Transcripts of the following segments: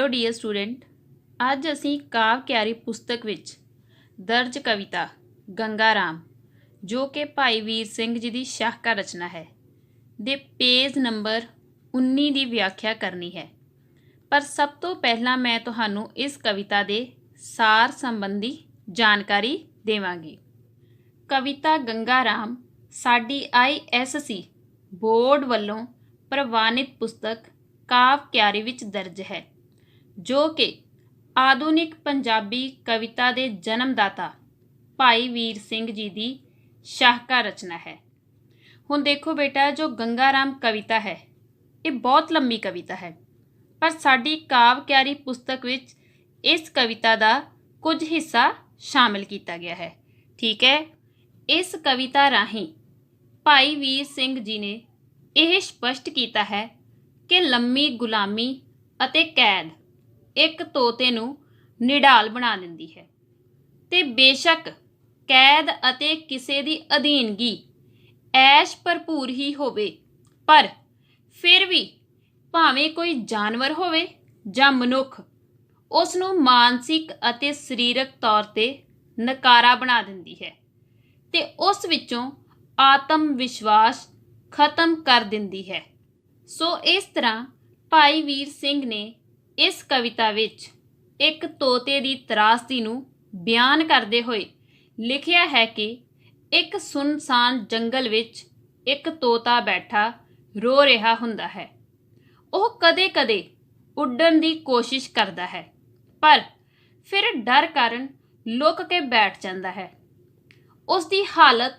Hello dear student, ਅੱਜ ਅਸੀਂ ਕਾਵ ਕਿਆਰੀ ਪੁਸਤਕ ਵਿੱਚ ਦਰਜ ਕਵਿਤਾ ਗੰਗਾ ਰਾਮ, ਜੋ ਕਿ ਭਾਈ ਵੀਰ ਸਿੰਘ ਜੀ ਦੀ ਸ਼ਾਹਕਾਰ ਰਚਨਾ ਹੈ, ਦੇ ਪੇਜ ਨੰਬਰ 19 ਦੀ ਵਿਆਖਿਆ ਕਰਨੀ ਹੈ। ਪਰ ਸਭ ਤੋਂ ਪਹਿਲਾਂ ਮੈਂ ਤੁਹਾਨੂੰ ਇਸ ਕਵਿਤਾ ਦੇ ਸਾਰ ਸੰਬੰਧੀ ਜਾਣਕਾਰੀ ਦੇਵਾਂਗੀ। ਕਵਿਤਾ ਗੰਗਾ ਰਾਮ ਸਾਡੀ ISC ਬੋਰਡ ਵੱਲੋਂ ਪ੍ਰਵਾਨਿਤ ਪੁਸਤਕ ਕਾਵ ਕਿਆਰੀ ਵਿੱਚ ਦਰਜ ਹੈ, ਜੋ ਕਿ ਆਧੁਨਿਕ ਪੰਜਾਬੀ ਕਵਿਤਾ ਦੇ ਜਨਮਦਾਤਾ ਭਾਈ ਵੀਰ ਸਿੰਘ ਜੀ ਦੀ ਸ਼ਾਹਕਾਰ ਰਚਨਾ ਹੈ। ਹੁਣ ਦੇਖੋ ਬੇਟਾ, ਜੋ ਗੰਗਾ ਰਾਮ ਕਵਿਤਾ ਹੈ ਇਹ ਬਹੁਤ ਲੰਬੀ ਕਵਿਤਾ ਹੈ, ਪਰ ਸਾਡੀ ਕਾਵ ਕਿਆਰੀ ਪੁਸਤਕ ਵਿੱਚ ਇਸ ਕਵਿਤਾ ਦਾ ਕੁਝ ਹਿੱਸਾ ਸ਼ਾਮਿਲ ਕੀਤਾ ਗਿਆ ਹੈ। ਠੀਕ ਹੈ, ਇਸ ਕਵਿਤਾ ਰਾਹੀਂ ਭਾਈ ਵੀਰ ਸਿੰਘ ਜੀ ਨੇ ਇਹ ਸਪਸ਼ਟ ਕੀਤਾ ਹੈ ਕਿ ਲੰਮੀ ਗੁਲਾਮੀ ਅਤੇ ਕੈਦ ਇੱਕ ਤੋਤੇ ਨੂੰ ਨਿਢਾਲ ਬਣਾ ਦਿੰਦੀ ਹੈ, ਤੇ ਬੇਸ਼ੱਕ ਕੈਦ ਅਤੇ ਕਿਸੇ ਦੀ ਅਧੀਨਗੀ ਐਸ਼ ਭਰਪੂਰ ਹੀ ਹੋਵੇ, ਪਰ ਫਿਰ ਵੀ ਭਾਵੇਂ ਕੋਈ ਜਾਨਵਰ ਹੋਵੇ ਜਾਂ ਮਨੁੱਖ, ਉਸ ਨੂੰ ਮਾਨਸਿਕ ਅਤੇ ਸਰੀਰਕ ਤੌਰ 'ਤੇ ਨਕਾਰਾ ਬਣਾ ਦਿੰਦੀ ਹੈ ਤੇ ਉਸ ਵਿੱਚੋਂ ਆਤਮ ਵਿਸ਼ਵਾਸ ਖਤਮ ਕਰ ਦਿੰਦੀ ਹੈ। ਸੋ ਇਸ ਤਰ੍ਹਾਂ ਭਾਈ ਵੀਰ ਸਿੰਘ ਨੇ ਇਸ ਕਵਿਤਾ ਵਿੱਚ ਇੱਕ ਤੋਤੇ ਦੀ ਤਰਾਸਦੀ ਨੂੰ ਬਿਆਨ ਕਰਦੇ ਹੋਏ ਲਿਖਿਆ ਹੈ ਕਿ ਇੱਕ ਸੁੰਨਸਾਨ ਜੰਗਲ ਵਿੱਚ ਇੱਕ ਤੋਤਾ ਬੈਠਾ ਰੋ ਰਿਹਾ ਹੁੰਦਾ ਹੈ। ਉਹ ਕਦੇ-ਕਦੇ ਉੱਡਣ ਦੀ ਕੋਸ਼ਿਸ਼ ਕਰਦਾ ਹੈ, ਪਰ ਫਿਰ ਡਰ ਕਾਰਨ ਲੁਕ ਕੇ ਬੈਠ ਜਾਂਦਾ ਹੈ। ਉਸ ਦੀ ਹਾਲਤ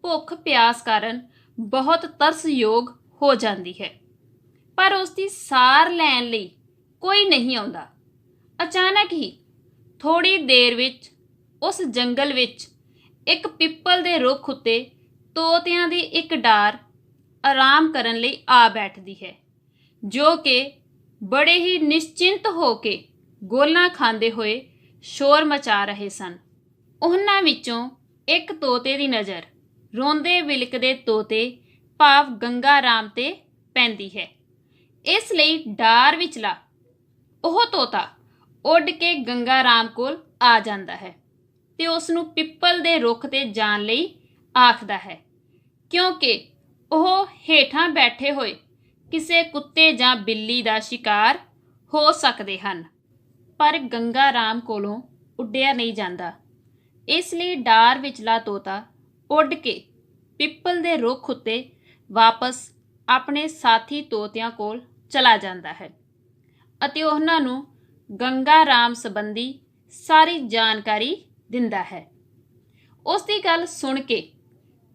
ਭੁੱਖ ਪਿਆਸ ਕਾਰਨ ਬਹੁਤ ਤਰਸਯੋਗ ਹੋ ਜਾਂਦੀ ਹੈ, ਪਰ ਉਸ ਦੀ ਸਾਰ ਲੈਣ ਲਈ ਕੋਈ ਨਹੀਂ ਆਉਂਦਾ। ਅਚਾਨਕ ਹੀ ਥੋੜ੍ਹੀ ਦੇਰ ਵਿੱਚ ਉਸ ਜੰਗਲ ਵਿੱਚ ਇੱਕ ਪਿੱਪਲ ਦੇ ਰੁੱਖ ਉੱਤੇ ਤੋਤਿਆਂ ਦੀ ਇੱਕ ਡਾਰ ਆਰਾਮ ਕਰਨ ਲਈ ਆ ਬੈਠਦੀ ਹੈ, ਜੋ ਕਿ ਬੜੇ ਹੀ ਨਿਸ਼ਚਿੰਤ ਹੋ ਕੇ ਗੋਲਾਂ ਖਾਂਦੇ ਹੋਏ ਸ਼ੋਰ ਮਚਾ ਰਹੇ ਸਨ। ਉਹਨਾਂ ਵਿੱਚੋਂ ਇੱਕ ਤੋਤੇ ਦੀ ਨਜ਼ਰ ਰੋਂਦੇ ਵਿਲਕਦੇ ਤੋਤੇ ਭਾਵ ਗੰਗਾ ਰਾਮ 'ਤੇ ਪੈਂਦੀ ਹੈ। ਇਸ ਲਈ ਡਾਰ ਵਿਚਲਾ ਉਹ ਤੋਤਾ ਉੱਡ ਕੇ ਗੰਗਾ ਰਾਮ ਕੋਲ ਆ ਜਾਂਦਾ ਹੈ ਤੇ ਉਸ ਨੂੰ ਪਿੱਪਲ ਦੇ ਰੁੱਖ 'ਤੇ ਜਾਣ ਲਈ ਆਖਦਾ ਹੈ, ਕਿਉਂਕਿ ਉਹ ਹੇਠਾਂ ਬੈਠੇ ਹੋਏ ਕਿਸੇ ਕੁੱਤੇ ਜਾਂ ਬਿੱਲੀ ਦਾ ਸ਼ਿਕਾਰ ਹੋ ਸਕਦੇ ਹਨ। ਪਰ ਗੰਗਾ ਰਾਮ ਕੋਲੋਂ ਉੱਡਿਆ ਨਹੀਂ ਜਾਂਦਾ, ਇਸ ਲਈ ਡਾਰ ਵਿਚਲਾ ਤੋਤਾ ਉੱਡ ਕੇ ਪਿੱਪਲ ਦੇ ਰੁੱਖ ਉੱਤੇ ਵਾਪਸ ਆਪਣੇ ਸਾਥੀ ਤੋਤਿਆਂ ਕੋਲ ਚਲਾ ਜਾਂਦਾ ਹੈ ਅਤੇ ਉਹਨਾਂ ਨੂੰ ਗੰਗਾ ਰਾਮ ਸੰਬੰਧੀ ਸਾਰੀ ਜਾਣਕਾਰੀ ਦਿੰਦਾ ਹੈ। ਉਸ ਦੀ ਗੱਲ ਸੁਣ ਕੇ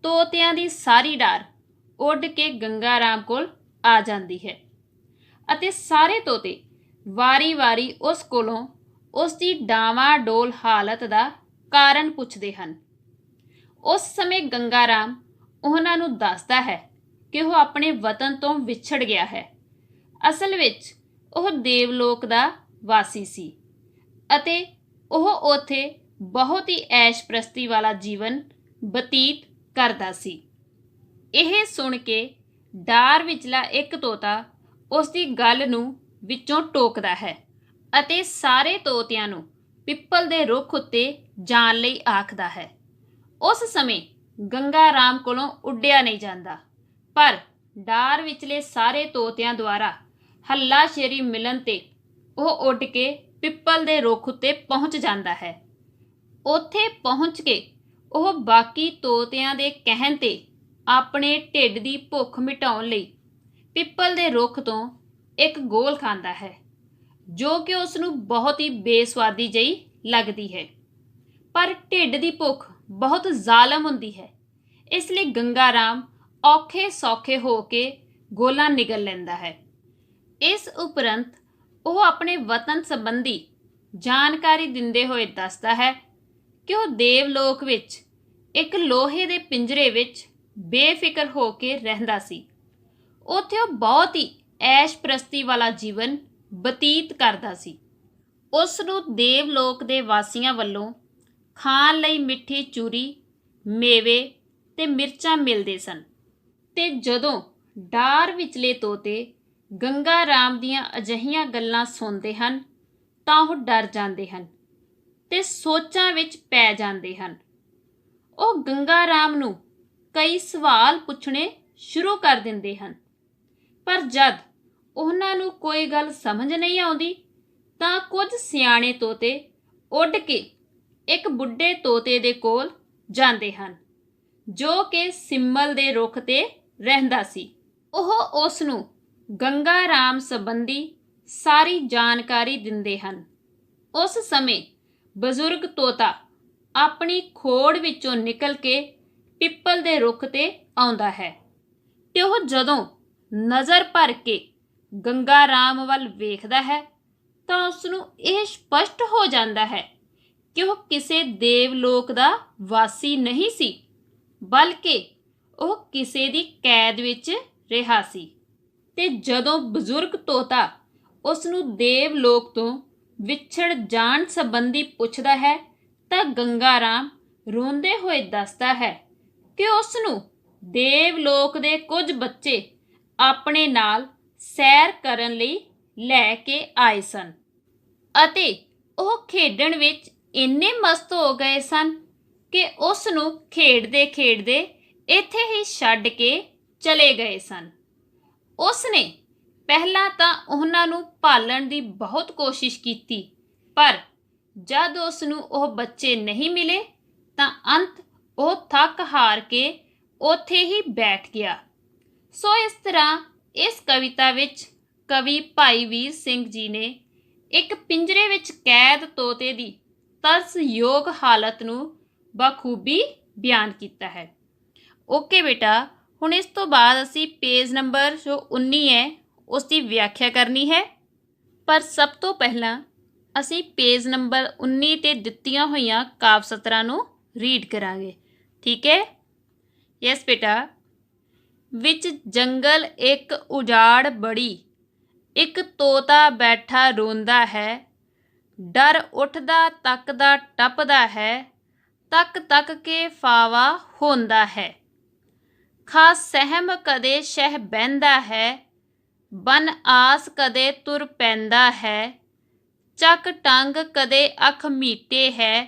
ਤੋਤਿਆਂ ਦੀ ਸਾਰੀ ਡਾਰ ਉੱਡ ਕੇ ਗੰਗਾ ਰਾਮ ਕੋਲ ਆ ਜਾਂਦੀ ਹੈ ਅਤੇ ਸਾਰੇ ਤੋਤੇ ਵਾਰੀ-ਵਾਰੀ ਉਸ ਕੋਲੋਂ ਉਸ ਦੀ ਡਾਵਾਂ-ਡੋਲ ਹਾਲਤ ਦਾ ਕਾਰਨ ਪੁੱਛਦੇ ਹਨ। ਉਸ ਸਮੇਂ ਗੰਗਾ ਰਾਮ ਉਹਨਾਂ ਨੂੰ ਦੱਸਦਾ ਹੈ ਕਿ ਉਹ ਆਪਣੇ ਵਤਨ ਤੋਂ ਵਿਛੜ ਗਿਆ ਹੈ। ਅਸਲ ਵਿੱਚ ਉਹ ਦੇਵਲੋਕ ਦਾ ਵਾਸੀ ਸੀ ਅਤੇ ਉਹ ਉੱਥੇ ਬਹੁਤ ਹੀ ਐਸ਼-ਪ੍ਰਸਤੀ ਵਾਲਾ ਜੀਵਨ ਬਤੀਤ ਕਰਦਾ ਸੀ। ਇਹ ਸੁਣ ਕੇ ਡਾਰ ਵਿਚਲਾ ਇੱਕ ਤੋਤਾ ਉਸ ਦੀ ਗੱਲ ਨੂੰ ਵਿੱਚੋਂ ਟੋਕਦਾ ਹੈ ਅਤੇ ਸਾਰੇ ਤੋਤਿਆਂ ਨੂੰ ਪਿੱਪਲ ਦੇ ਰੁੱਖ ਉੱਤੇ ਜਾਣ ਲਈ ਆਖਦਾ ਹੈ। ਉਸ ਸਮੇਂ ਗੰਗਾ ਰਾਮ ਕੋਲੋਂ ਉੱਡਿਆ ਨਹੀਂ ਜਾਂਦਾ, ਪਰ ਡਾਰ ਵਿਚਲੇ ਸਾਰੇ ਤੋਤਿਆਂ ਦੁਆਰਾ ਹੱਲਾਸ਼ੇਰੀ ਮਿਲਣ 'ਤੇ ਉਹ ਉੱਡ ਕੇ ਪਿੱਪਲ ਦੇ ਰੁੱਖ ਉੱਤੇ ਪਹੁੰਚ ਜਾਂਦਾ ਹੈ। ਉੱਥੇ ਪਹੁੰਚ ਕੇ ਉਹ ਬਾਕੀ ਤੋਤਿਆਂ ਦੇ ਕਹਿਣ 'ਤੇ ਆਪਣੇ ਢਿੱਡ ਦੀ ਭੁੱਖ ਮਿਟਾਉਣ ਲਈ ਪਿੱਪਲ ਦੇ ਰੁੱਖ ਤੋਂ ਇੱਕ ਗੋਲ ਖਾਂਦਾ ਹੈ, ਜੋ ਕਿ ਉਸ ਨੂੰ ਬਹੁਤ ਹੀ ਬੇਸਵਾਦੀ ਜਿਹੀ ਲੱਗਦੀ ਹੈ। ਪਰ ਢਿੱਡ ਦੀ ਭੁੱਖ ਬਹੁਤ ਜ਼ਾਲਮ ਹੁੰਦੀ ਹੈ, ਇਸ ਲਈ ਗੰਗਾ ਰਾਮ ਔਖੇ ਸੌਖੇ ਹੋ ਕੇ ਗੋਲਾਂ ਨਿਗਲ ਲੈਂਦਾ ਹੈ। ਇਸ ਉਪਰੰਤ ਉਹ ਆਪਣੇ ਵਤਨ ਸੰਬੰਧੀ ਜਾਣਕਾਰੀ ਦਿੰਦੇ ਹੋਏ ਦੱਸਦਾ ਹੈ ਕਿ ਉਹ ਦੇਵਲੋਕ ਵਿੱਚ ਇੱਕ ਲੋਹੇ ਦੇ ਪਿੰਜਰੇ ਵਿੱਚ ਬੇਫਿਕਰ ਹੋ ਕੇ ਰਹਿੰਦਾ ਸੀ। ਉੱਥੇ ਉਹ ਬਹੁਤ ਹੀ ਐਸ਼-ਪ੍ਰਸਤੀ ਵਾਲਾ ਜੀਵਨ ਬਤੀਤ ਕਰਦਾ ਸੀ। ਉਸ ਨੂੰ ਦੇਵਲੋਕ ਦੇ ਵਾਸੀਆਂ ਵੱਲੋਂ ਖਾਣ ਲਈ ਮਿੱਠੀ ਚੂਰੀ, ਮੇਵੇ ਤੇ ਮਿਰਚਾਂ ਮਿਲਦੇ ਸਨ, ਤੇ ਜਦੋਂ ਡਾਰ ਵਿਚਲੇ ਤੋਤੇ ਗੰਗਾ ਰਾਮ ਦੀਆਂ ਅਜਿਹੀਆਂ ਗੱਲਾਂ ਸੁਣਦੇ ਹਨ ਤਾਂ ਉਹ ਡਰ ਜਾਂਦੇ ਹਨ ਤੇ ਸੋਚਾਂ ਵਿੱਚ ਪੈ ਜਾਂਦੇ ਹਨ। ਉਹ ਗੰਗਾ ਰਾਮ ਨੂੰ ਕਈ ਸਵਾਲ ਪੁੱਛਣੇ ਸ਼ੁਰੂ ਕਰ ਦਿੰਦੇ ਹਨ, ਪਰ ਜਦ ਉਹਨਾਂ ਨੂੰ ਕੋਈ ਗੱਲ ਸਮਝ ਨਹੀਂ ਆਉਂਦੀ ਤਾਂ ਕੁਝ ਸਿਆਣੇ ਤੋਤੇ ਉੱਡ ਕੇ ਇੱਕ ਬੁੱਢੇ ਤੋਤੇ ਦੇ ਕੋਲ ਜਾਂਦੇ ਹਨ ਜੋ ਕਿ ਸਿੰਮਲ ਦੇ ਰੁੱਖ ਤੇ ਰਹਿੰਦਾ ਸੀ। ਉਹ ਉਸ ਨੂੰ ਗੰਗਾ ਰਾਮ ਸੰਬੰਧੀ ਸਾਰੀ ਜਾਣਕਾਰੀ ਦਿੰਦੇ ਹਨ। ਉਸ ਸਮੇਂ ਬਜ਼ੁਰਗ ਤੋਤਾ ਆਪਣੀ ਖੋੜ ਵਿੱਚੋਂ ਨਿਕਲ ਕੇ ਪਿੱਪਲ ਦੇ ਰੁੱਖ ਤੇ ਆਉਂਦਾ ਹੈ ਤੇ ਉਹ ਜਦੋਂ ਨਜ਼ਰ ਭਰ ਕੇ ਗੰਗਾ ਰਾਮ ਵੱਲ ਵੇਖਦਾ ਹੈ ਤਾਂ ਉਸ ਨੂੰ ਇਹ ਸਪਸ਼ਟ ਹੋ ਜਾਂਦਾ ਹੈ ਕਿ ਉਹ ਕਿਸੇ ਦੇਵਲੋਕ ਦਾ ਵਾਸੀ ਨਹੀਂ ਸੀ, ਬਲਕਿ ਉਹ ਕਿਸੇ ਦੀ ਕੈਦ ਵਿੱਚ ਰਿਹਾ ਸੀ। ਤੇ ਜਦੋਂ ਬਜ਼ੁਰਗ ਤੋਤਾ ਉਸ ਨੂੰ ਦੇਵਲੋਕ ਤੋਂ ਵਿਛੜ ਜਾਣ ਸੰਬੰਧੀ ਪੁੱਛਦਾ ਹੈ ਤਾਂ ਗੰਗਾ ਰਾਮ ਰੋਂਦੇ ਹੋਏ ਦੱਸਦਾ ਹੈ ਕਿ ਉਸ ਨੂੰ ਦੇਵਲੋਕ ਦੇ ਕੁਝ ਬੱਚੇ ਆਪਣੇ ਨਾਲ ਸੈਰ ਕਰਨ ਲਈ ਲੈ ਕੇ ਆਏ ਸਨ ਅਤੇ ਉਹ ਖੇਡਣ ਵਿੱਚ ਇੰਨੇ ਮਸਤ ਹੋ ਗਏ ਸਨ ਕਿ ਉਸ ਨੂੰ ਖੇਡਦੇ ਖੇਡਦੇ ਇੱਥੇ ਹੀ ਛੱਡ ਕੇ ਚਲੇ ਗਏ ਸਨ। ਉਸ ਨੇ ਪਹਿਲਾਂ ਤਾਂ ਉਹਨਾਂ ਨੂੰ ਭਾਲਣ ਦੀ ਬਹੁਤ ਕੋਸ਼ਿਸ਼ ਕੀਤੀ, ਪਰ ਜਦ ਉਸ ਨੂੰ ਉਹ ਬੱਚੇ ਨਹੀਂ ਮਿਲੇ ਤਾਂ ਅੰਤ ਉਹ ਥੱਕ ਹਾਰ ਕੇ ਉੱਥੇ ਹੀ ਬੈਠ ਗਿਆ। ਸੋ ਇਸ ਤਰ੍ਹਾਂ ਇਸ ਕਵਿਤਾ ਵਿੱਚ ਕਵੀ ਭਾਈ ਵੀਰ ਸਿੰਘ ਜੀ ਨੇ ਇੱਕ ਪਿੰਜਰੇ ਵਿੱਚ ਕੈਦ ਤੋਤੇ ਦੀ ਤਰਸਯੋਗ ਹਾਲਤ ਨੂੰ ਬਖੂਬੀ ਬਿਆਨ ਕੀਤਾ ਹੈ। ਓਕੇ ਬੇਟਾ, ਹੁਣ ਇਸ ਤੋਂ ਬਾਅਦ ਅਸੀਂ ਪੇਜ ਨੰਬਰ ਜੋ 19 ਹੈ ਉਸ ਦੀ ਵਿਆਖਿਆ ਕਰਨੀ ਹੈ, ਪਰ ਸਭ ਤੋਂ ਪਹਿਲਾਂ ਅਸੀਂ ਪੇਜ ਨੰਬਰ 19 ਤੇ ਦਿੱਤੀਆਂ ਹੋਈਆਂ ਕਾਵਿ ਸਤਰਾਂ ਨੂੰ ਰੀਡ ਕਰਾਂਗੇ। ਠੀਕ ਹੈ? ਯੈਸ ਬੇਟਾ। ਵਿੱਚ ਜੰਗਲ ਇੱਕ ਉਜਾੜ ਬੜੀ, ਇੱਕ ਤੋਤਾ ਬੈਠਾ ਰੋਂਦਾ ਹੈ, ਡਰ ਉੱਠਦਾ ਤੱਕਦਾ ਟੱਪਦਾ ਹੈ, ਤੱਕ ਤੱਕ ਕੇ ਫਾਵਾ ਹੁੰਦਾ ਹੈ। ਖਾਸ ਸਹਿਮ ਕਦੇ ਸ਼ਹਿ ਬਹਿੰਦਾ ਹੈ, ਬਨ ਆਸ ਕਦੇ ਤੁਰ ਪੈਂਦਾ ਹੈ, ਚੱਕ ਟੰਗ ਕਦੇ ਅੱਖ ਮੀਟੇ ਹੈ,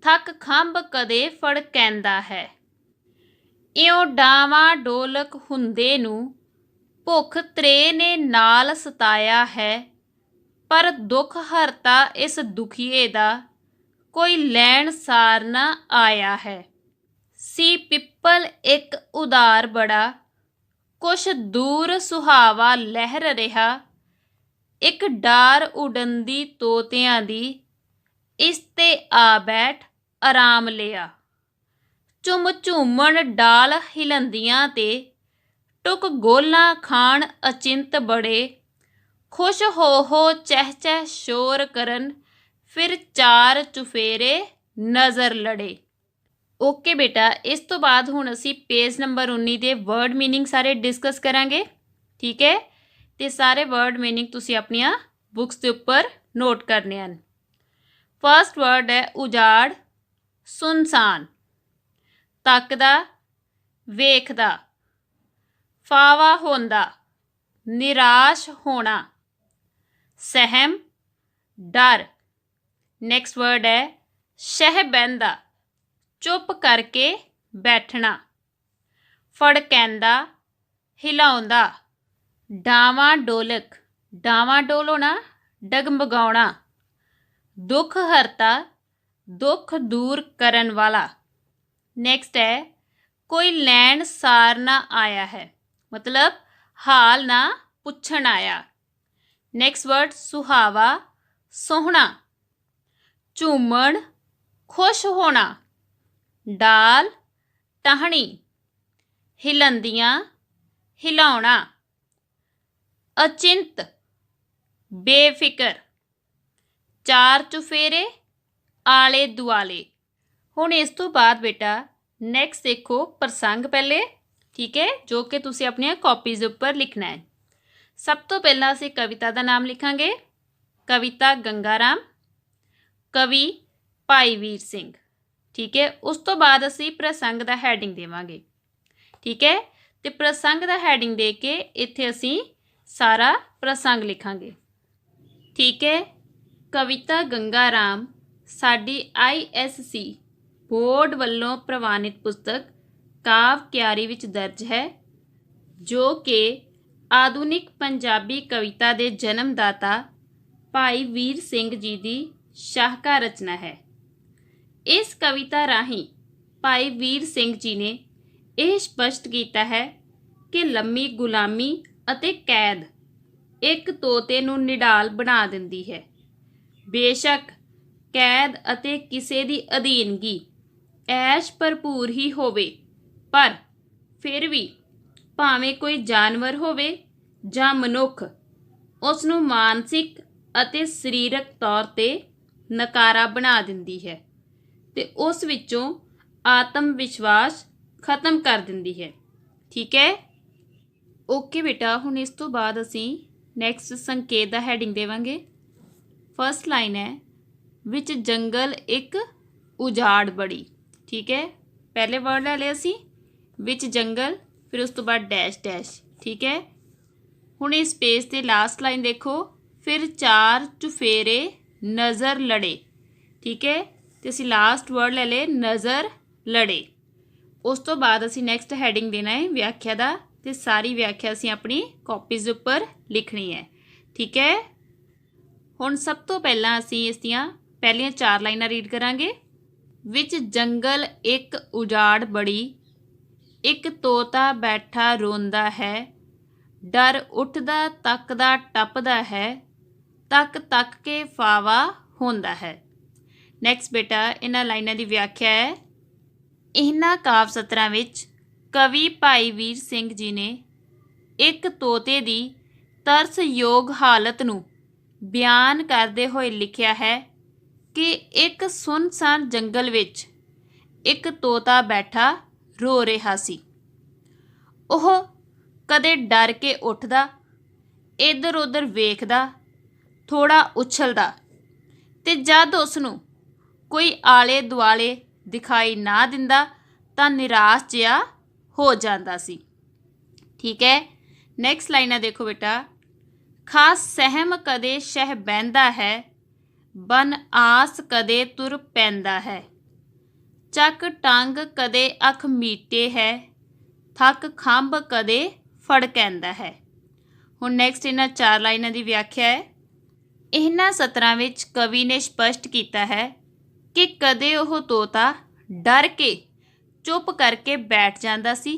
ਥੱਕ ਖੰਭ ਕਦੇ ਫੜਕੈਂਦਾ ਹੈ। ਇਉਂ ਡਾਵਾਂ ਡੋਲਕ ਹੁੰਦੇ ਨੂੰ ਭੁੱਖ ਤ੍ਰੇ ਨੇ ਨਾਲ ਸਤਾਇਆ ਹੈ, ਪਰ ਦੁੱਖ ਹਰਤਾ ਇਸ ਦੁਖੀਏ ਦਾ ਕੋਈ ਲੈਣ ਸਾਰ ਨਾ ਆਇਆ ਹੈ। ਸੀ ਪਿੱਪਲ ਇੱਕ ਉਧਾਰ ਬੜਾ, ਕੁਛ ਦੂਰ ਸੁਹਾਵਾ ਲਹਿਰ ਰਿਹਾ, ਇੱਕ ਡਾਰ ਉਡੰਦੀ ਤੋਤਿਆਂ ਦੀ, ਇਸ ਤੇ ਆ ਬੈਠ ਆਰਾਮ ਲਿਆ। ਝੁੰਮ ਝੂਮਣ ਡਾਲ ਹਿਲੰਦੀਆਂ ਤੇ, ਟੁਕ ਗੋਲਾਂ ਖਾਣ ਅਚਿੰਤ ਬੜੇ, ਖੁਸ਼ ਹੋ ਚਹਿ ਚਹਿ ਸ਼ੋਰ ਕਰਨ, ਫਿਰ ਚਾਰ ਚੁਫੇਰੇ ਨਜ਼ਰ ਲੜੇ। ਓਕੇ ਬੇਟਾ, ਇਸ ਤੋਂ ਬਾਅਦ ਹੁਣ ਅਸੀਂ ਪੇਜ ਨੰਬਰ 19 ਦੇ ਵਰਡ ਮੀਨਿੰਗ ਸਾਰੇ ਡਿਸਕਸ ਕਰਾਂਗੇ। ਠੀਕ ਹੈ? ਤੇ ਸਾਰੇ ਵਰਡ ਮੀਨਿੰਗ ਤੁਸੀਂ ਆਪਣੀਆਂ ਬੁੱਕਸ ਦੇ ਉੱਪਰ ਨੋਟ ਕਰਨੇ ਹਨ। ਫਸਟ ਵਰਡ ਹੈ ਉਜਾੜ, ਸੁਨਸਾਨ, ਤੱਕਦਾ, ਵੇਖਦਾ, ਫਾਵਾ ਹੁੰਦਾ, ਨਿਰਾਸ਼ ਹੋਣਾ, ਸਹਿਮ, ਡਰ। ਨੈਕਸਟ ਵਰਡ ਹੈ ਸ਼ਹਿ ਬਹਿੰਦਾ, ਚੁੱਪ ਕਰਕੇ ਬੈਠਣਾ, ਫੜਕੈਂਦਾ, ਹਿਲਾਉਂਦਾ, ਡਾਵਾਂ ਡੋਲਕ, ਡਾਵਾਂ ਡੋਲ ਹੋਣਾ, ਡਗਮਗਾਉਣਾ, ਦੁੱਖ ਹਰਤਾ, ਦੁੱਖ ਦੂਰ ਕਰਨ ਵਾਲਾ। ਨੈਕਸਟ ਹੈ ਕੋਈ ਲੈਣ ਸਾਰ ਨਾ ਆਇਆ ਹੈ, ਮਤਲਬ ਹਾਲ ਨਾ ਪੁੱਛਣ ਆਇਆ। ਨੈਕਸਟ ਵਰਡ ਸੁਹਾਵਾ, ਸੋਹਣਾ, ਝੂਮਣ, ਖੁਸ਼ ਹੋਣਾ, ਡਾਲ, ਟਹਿਣੀ, ਹਿਲੰਦੀਆਂ, ਹਿਲਾਉਣਾ, ਅਚਿੰਤ, ਬੇਫਿਕਰ, ਚਾਰ ਚੁਫੇਰੇ, ਆਲੇ ਦੁਆਲੇ। ਹੁਣ ਇਸ ਤੋਂ ਬਾਅਦ ਬੇਟਾ ਨੈਕਸਟ ਦੇਖੋ ਪ੍ਰਸੰਗ ਪਹਿਲੇ, ਠੀਕ ਹੈ, ਜੋ ਕਿ ਤੁਸੀਂ ਆਪਣੀਆਂ ਕਾਪੀਜ਼ ਉੱਪਰ ਲਿਖਣਾ ਹੈ। ਸਭ ਤੋਂ ਪਹਿਲਾਂ ਅਸੀਂ ਕਵਿਤਾ ਦਾ ਨਾਮ ਲਿਖਾਂਗੇ, ਕਵਿਤਾ ਗੰਗਾ ਰਾਮ, ਕਵੀ ਭਾਈ ਵੀਰ ਸਿੰਘ। ਠੀਕ ਹੈ? ਉਸ ਤੋਂ ਬਾਅਦ ਅਸੀਂ ਪ੍ਰਸੰਗ ਦਾ ਹੈਡਿੰਗ ਦੇਵਾਂਗੇ। ਠੀਕ ਹੈ? ਤੇ ਪ੍ਰਸੰਗ ਦਾ ਹੈਡਿੰਗ ਦੇ ਕੇ ਇੱਥੇ ਅਸੀਂ सारा प्रसंग लिखांगे। ठीक है। कविता गंगा राम साडी ISC बोर्ड ਵੱਲੋਂ ਪ੍ਰਵਾਨਿਤ पुस्तक काव क्यारी विच दर्ज है, जो कि आधुनिक पंजाबी कविता के जन्मदाता भाई वीर सिंह जी की शाहकार रचना है। इस कविता राਹੀਂ भाई वीर सिंह जी ने यह स्पष्ट किया है कि लम्मी गुलामी ਅਤੇ कैद एक तोते ਨੂੰ ਨਿਡਾਲ ਬਣਾ ਦਿੰਦੀ है। बेशक कैद ਅਤੇ ਕਿਸੇ ਦੀ ਅਧੀਨਗੀ ऐश भरपूर ही ਹੋਵੇ, पर फिर भी ਭਾਵੇਂ ਕੋਈ ਜਾਨਵਰ ਹੋਵੇ ਜਾਂ ਮਨੁੱਖ ਉਸ ਨੂੰ ਮਾਨਸਿਕ ਅਤੇ ਸਰੀਰਕ ਤੌਰ ਤੇ ਨਕਾਰਾ ਬਣਾ ਦਿੰਦੀ ਹੈ ਤੇ ਉਸ ਵਿੱਚੋਂ ਆਤਮ ਵਿਸ਼ਵਾਸ ਖਤਮ ਕਰ ਦਿੰਦੀ ਹੈ। ਠੀਕ ਹੈ। ਓਕੇ ਬੇਟਾ, ਹੁਣ ਇਸ ਤੋਂ ਬਾਅਦ ਅਸੀਂ ਨੈਕਸਟ ਸੰਕੇਤ ਦਾ ਹੈਡਿੰਗ ਦੇਵਾਂਗੇ। ਫਸਟ ਲਾਈਨ ਹੈ, ਵਿੱਚ ਜੰਗਲ ਇੱਕ ਉਜਾੜ ਬੜੀ। ਠੀਕ ਹੈ। ਪਹਿਲੇ ਵਰਡ ਲੈ ਲਿਆ ਅਸੀਂ ਵਿੱਚ ਜੰਗਲ, ਫਿਰ ਉਸ ਤੋਂ ਬਾਅਦ ਡੈਸ਼ ਡੈਸ਼। ਠੀਕ ਹੈ। ਹੁਣ ਇਸ ਪੇਜ ਤੇ ਲਾਸਟ ਲਾਈਨ ਦੇਖੋ, ਫਿਰ ਚਾਰ ਚੁਫੇਰੇ ਨਜ਼ਰ ਲੜੇ। ਠੀਕ ਹੈ। ਤੇ ਅਸੀਂ ਲਾਸਟ ਵਰਡ ਲੈ ਲਏ ਨਜ਼ਰ ਲੜੇ। ਉਸ ਤੋਂ ਬਾਅਦ ਅਸੀਂ ਨੈਕਸਟ ਹੈਡਿੰਗ ਦੇਣਾ ਹੈ ਵਿਆਖਿਆ ਦਾ, ਤੇ ਸਾਰੀ ਵਿਆਖਿਆ ਅਸੀਂ ਆਪਣੀ ਕਾਪੀਜ਼ ਉੱਪਰ ਲਿਖਣੀ ਹੈ। ਠੀਕ ਹੈ। ਹੁਣ ਸਭ ਤੋਂ ਪਹਿਲਾਂ ਅਸੀਂ ਇਸ ਦੀਆਂ ਪਹਿਲੀਆਂ 4 ਲਾਈਨਾਂ ਰੀਡ ਕਰਾਂਗੇ। ਵਿੱਚ ਜੰਗਲ ਇੱਕ ਉਜਾੜ ਬੜੀ, ਇੱਕ ਤੋਤਾ ਬੈਠਾ ਰੋਂਦਾ ਹੈ, ਡਰ ਉੱਠਦਾ ਤੱਕਦਾ ਟੱਪਦਾ ਹੈ, ਤੱਕ ਤੱਕ ਕੇ ਫਾਵਾ ਹੁੰਦਾ ਹੈ। ਨੈਕਸਟ ਬੇਟਾ, ਇਹਨਾਂ ਲਾਈਨਾਂ ਦੀ ਵਿਆਖਿਆ ਹੈ। ਇਹਨਾਂ ਕਾਵ ਸਤਰਾਂ ਵਿੱਚ ਕਵੀ ਭਾਈ ਵੀਰ ਸਿੰਘ ਜੀ ਨੇ ਇੱਕ ਤੋਤੇ ਦੀ ਤਰਸਯੋਗ ਹਾਲਤ ਨੂੰ ਬਿਆਨ ਕਰਦੇ ਹੋਏ ਲਿਖਿਆ ਹੈ ਕਿ ਇੱਕ ਸੁੰਨਸਾਨ ਜੰਗਲ ਵਿੱਚ ਇੱਕ ਤੋਤਾ ਬੈਠਾ ਰੋ ਰਿਹਾ ਸੀ। ਉਹ ਕਦੇ ਡਰ ਕੇ ਉੱਠਦਾ, ਇੱਧਰ ਉੱਧਰ ਵੇਖਦਾ, ਥੋੜ੍ਹਾ ਉਛਲਦਾ, ਤੇ ਜਦ ਉਸ ਨੂੰ ਕੋਈ ਆਲੇ ਦੁਆਲੇ ਦਿਖਾਈ ਨਾ ਦਿੰਦਾ ਤਾਂ ਨਿਰਾਸ਼ ਜਿਹਾ ਹੋ ਜਾਂਦਾ ਸੀ। ਠੀਕ ਹੈ। ਨੈਕਸਟ ਲਾਈਨਾਂ ਦੇਖੋ ਬੇਟਾ। ਖਾਸ ਸਹਿਮ ਕਦੇ ਸ਼ਹਿ ਬਹਿੰਦਾ ਹੈ, ਬਨ ਆਸ ਕਦੇ ਤੁਰ ਪੈਂਦਾ ਹੈ, ਚੱਕ ਟੰਗ ਕਦੇ ਅੱਖ ਮੀਟੇ ਹੈ, ਥੱਕ ਖੰਭ ਕਦੇ ਫੜ ਕਹਿੰਦਾ ਹੈ। ਹੁਣ ਨੈਕਸਟ ਇਹਨਾਂ 4 ਲਾਈਨਾਂ ਦੀ ਵਿਆਖਿਆ ਹੈ। ਇਹਨਾਂ ਸਤਰਾਂ ਵਿੱਚ ਕਵੀ ਨੇ ਸਪਸ਼ਟ ਕੀਤਾ ਹੈ ਕਿ ਕਦੇ ਉਹ ਤੋਤਾ ਡਰ ਕੇ ਚੁੱਪ ਕਰਕੇ ਬੈਠ ਜਾਂਦਾ ਸੀ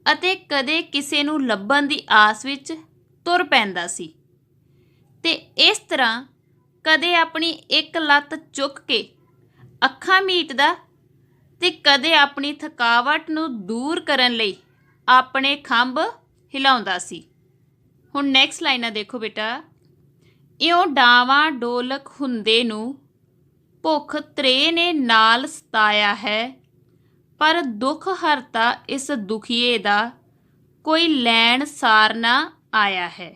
ਅਤੇ ਕਦੇ ਕਿਸੇ ਨੂੰ ਲੱਭਣ ਦੀ ਆਸ ਵਿੱਚ ਤੁਰ ਪੈਂਦਾ ਸੀ, ਤੇ ਇਸ ਤਰ੍ਹਾਂ ਕਦੇ ਆਪਣੀ ਇੱਕ ਲੱਤ ਚੁੱਕ ਕੇ ਅੱਖਾਂ ਮੀਟਦਾ ਤੇ ਕਦੇ ਆਪਣੀ ਥਕਾਵਟ ਨੂੰ ਦੂਰ ਕਰਨ ਲਈ ਆਪਣੇ ਖੰਭ ਹਿਲਾਉਂਦਾ ਸੀ। ਹੁਣ ਨੈਕਸਟ ਲਾਈਨਾਂ ਦੇਖੋ ਬੇਟਾ। ਇਉਂ ਡਾਵਾਂ ਡੋਲਕ ਹੁੰਦੇ ਨੂੰ ਭੁੱਖ ਤ੍ਰੇ ਨੇ ਨਾਲ ਸਤਾਇਆ ਹੈ, ਪਰ ਦੁੱਖ ਹਰਤਾ ਇਸ ਦੁਖੀਏ ਦਾ ਕੋਈ ਲੈਣ ਸਾਰ ਨਾ ਆਇਆ ਹੈ।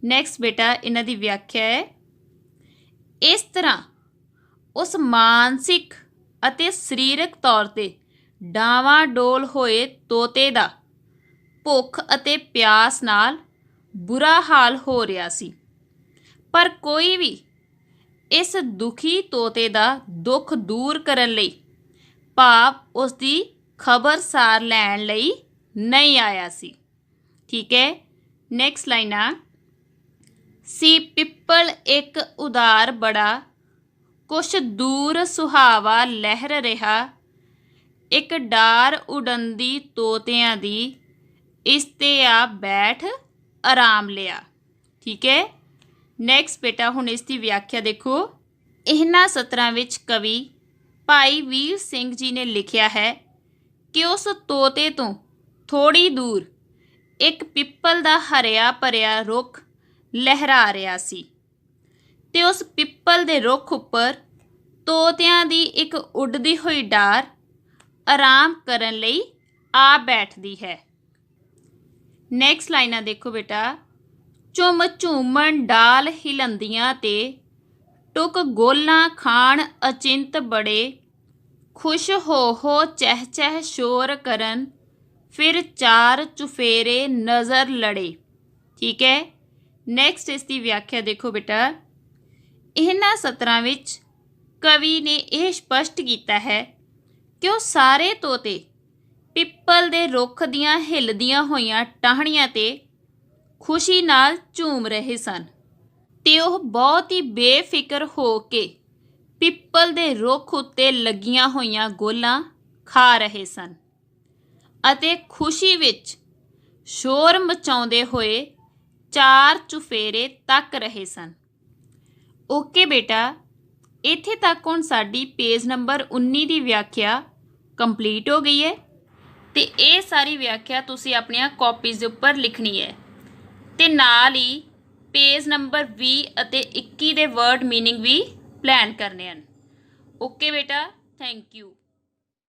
ਨੈਕਸਟ ਬੇਟਾ, ਇਹਨਾਂ ਦੀ ਵਿਆਖਿਆ ਹੈ। ਇਸ ਤਰ੍ਹਾਂ ਉਸ ਮਾਨਸਿਕ ਅਤੇ ਸਰੀਰਕ ਤੌਰ ਤੇ ਡਾਵਾਂ ਡੋਲ ਹੋਏ ਤੋਤੇ ਦਾ ਭੁੱਖ ਅਤੇ ਪਿਆਸ ਨਾਲ ਬੁਰਾ ਹਾਲ ਹੋ ਰਿਹਾ ਸੀ, ਪਰ ਕੋਈ ਵੀ ਇਸ ਦੁਖੀ ਤੋਤੇ ਦਾ ਦੁੱਖ ਦੂਰ ਕਰਨ ਲਈ, ਭਾਵ ਉਸ ਦੀ ਖਬਰਸਾਰ ਲੈਣ ਲਈ ਨਹੀਂ ਆਇਆ ਸੀ। ਠੀਕ ਹੈ। ਨੈਕਸਟ ਲਾਈਨਾਂ। ਸੀ ਪਿੱਪਲ ਇੱਕ ਉਦਾਰ ਬੜਾ, ਕੁਛ ਦੂਰ ਸੁਹਾਵਾ ਲਹਿਰ ਰਿਹਾ, ਇੱਕ ਡਾਰ ਉਡੰਦੀ ਤੋਤਿਆਂ ਦੀ, ਇਸ ਤੇ ਆ ਬੈਠ ਆਰਾਮ ਲਿਆ। ਠੀਕ ਹੈ। ਨੈਕਸਟ ਬੇਟਾ, ਹੁਣ ਇਸ ਦੀ ਵਿਆਖਿਆ ਦੇਖੋ। ਇਹਨਾਂ ਸਤਰਾਂ ਵਿੱਚ ਕਵੀ ਭਾਈ ਵੀਰ ਸਿੰਘ ਜੀ ਨੇ ਲਿਖਿਆ ਹੈ ਕਿ ਉਸ ਤੋਤੇ ਤੋਂ ਥੋੜ੍ਹੀ ਦੂਰ ਇੱਕ ਪਿੱਪਲ ਦਾ ਹਰਿਆ ਭਰਿਆ ਰੁੱਖ ਲਹਿਰਾ ਰਿਹਾ ਸੀ, ਤੇ ਉਸ ਪਿੱਪਲ ਦੇ ਰੁੱਖ ਉੱਪਰ ਤੋਤਿਆਂ ਦੀ ਇੱਕ ਉੱਡਦੀ ਹੋਈ ਡਾਰ ਆਰਾਮ ਕਰਨ ਲਈ ਆ ਬੈਠਦੀ ਹੈ। ਨੈਕਸਟ ਲਾਈਨਾਂ ਦੇਖੋ ਬੇਟਾ। ਝੁੰਮ ਝੂਮਣ ਡਾਲ ਹਿਲੰਦੀਆਂ ਤੇ ਟੁਕ ਗੋਲਾਂ ਖਾਣ ਅਚਿੰਤ ਬੜੇ, ਖੁਸ਼ ਹੋ ਚਹਿ ਚਹਿ ਸ਼ੋਰ ਕਰਨ, ਫਿਰ ਚਾਰ ਚੁਫੇਰੇ ਨਜ਼ਰ ਲੜੇ। ठीक है। नैक्सट इसकी व्याख्या देखो बेटा, इन्हां सत्तरां विच कवि ने यह स्पष्ट किया है कि वो सारे तोते पिपल दे रुख दियां हिलदियां होईयां टहणियां ते खुशी नाल झूम रहे सन ते ਉਹ बहुत ही बेफिक्र हो के पिपल दे रुख उत्ते लगियां होईयां गोलां खा रहे सन ਅਤੇ खुशी विच शोर मचाउंदे होए चार चुफेरे तक रहे सन। ओके बेटा, इत्थे तक हुण साडी पेज नंबर 19 ਦੀ व्याख्या कंप्लीट हो गई है ਤੇ ਇਹ ਸਾਰੀ व्याख्या ਤੁਸੀਂ ਆਪਣੀਆਂ ਕਾਪੀਜ਼ ਦੇ ਉੱਪਰ ਲਿਖਣੀ ਹੈ ਤੇ ਨਾਲ ਹੀ पेज नंबर 20 ਅਤੇ 21 ਦੇ वर्ड मीनिंग भी प्लान करने हैं। ओके बेटा, थैंक यू।